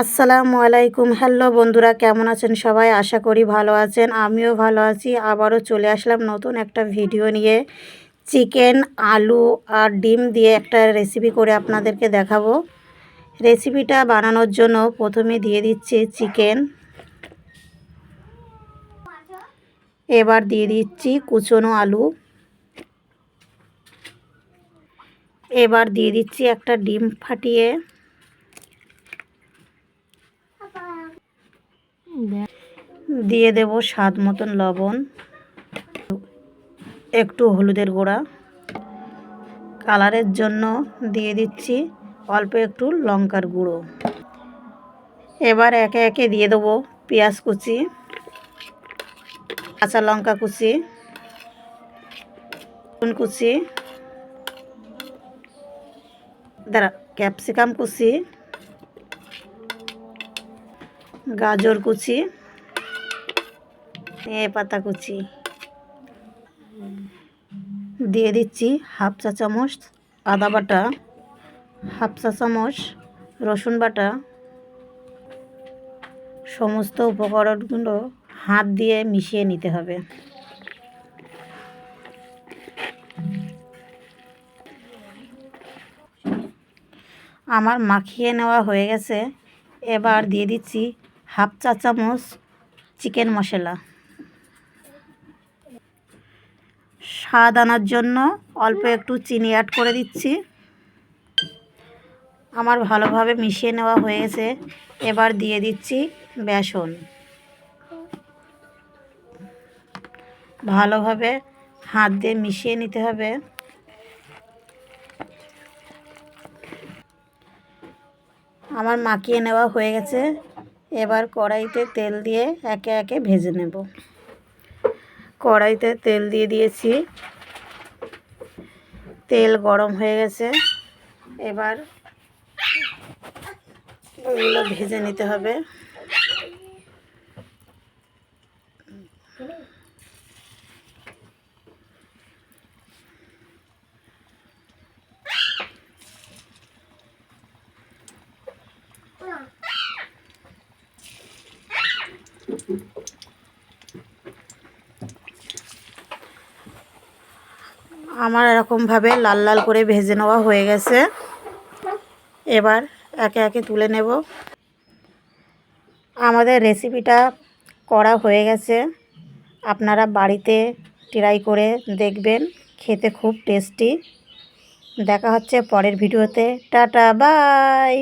আসসালামু আলাইকুম। হ্যালো বন্ধুরা, কেমন আছেন সবাই? আশা করি ভালো আছেন। আমিও ভালো আছি। আবারও চলে আসলাম নতুন একটা ভিডিও নিয়ে। চিকেন, আলু আর ডিম দিয়ে একটা রেসিপি করে আপনাদেরকে দেখাবো। রেসিপিটা বানানোর জন্য প্রথমে দিয়ে দিচ্ছি চিকেন, এবার দিয়ে দিচ্ছি কুচনো আলু, এবার দিয়ে দিচ্ছি একটা ডিম ফাটিয়ে, দিয়ে দেব স্বাদ মতন লবণ, একটু হলুদের গুঁড়া, কালারের জন্য দিয়ে দিচ্ছি অল্প একটু লঙ্কার গুঁড়ো। এবার একে একে দিয়ে দেবো পেঁয়াজ কুচি, কাঁচা লঙ্কা কুচি, রসুন কুচি, ক্যাপসিকাম কুচি, গাজর কুচি, ধনে পাতা কুচি। দিয়ে দিচ্ছি হাফ চা চামচ আদা বাটা, হাফ চা চামচ রসুন বাটা। সমস্ত উপকরণগুলো হাত দিয়ে মিশিয়ে নিতে হবে। আমার মাখিয়ে নেওয়া হয়ে গেছে। এবার দিয়ে দিচ্ছি হাফ চা চামচ চিকেন মশলা। স্বাদ আনার জন্য অল্প একটু চিনি অ্যাড করে দিচ্ছি। আমার ভালোভাবে মিশিয়ে নেওয়া হয়ে গেছে। এবার দিয়ে দিচ্ছি বেসন। ভালোভাবে হাত দিয়ে মিশিয়ে নিতে হবে। আমার মাখিয়ে নেওয়া হয়ে গেছে। এবার কড়াইতে তেল দিয়ে একে একে ভেজে নেব। কড়াইতে তেল দিয়ে দিয়েছি, তেল গরম হয়ে গেছে। এবার ওগুলো ভেজে নিতে হবে। আমার এরকমভাবে লাল লাল করে ভেজে নেওয়া হয়ে গেছে। এবার একে একে তুলে নেব। আমাদের রেসিপিটা করা হয়ে গেছে। আপনারা বাড়িতে ট্রাই করে দেখবেন, খেতে খুব টেস্টি। দেখা হচ্ছে পরের ভিডিওতে। Tata, by.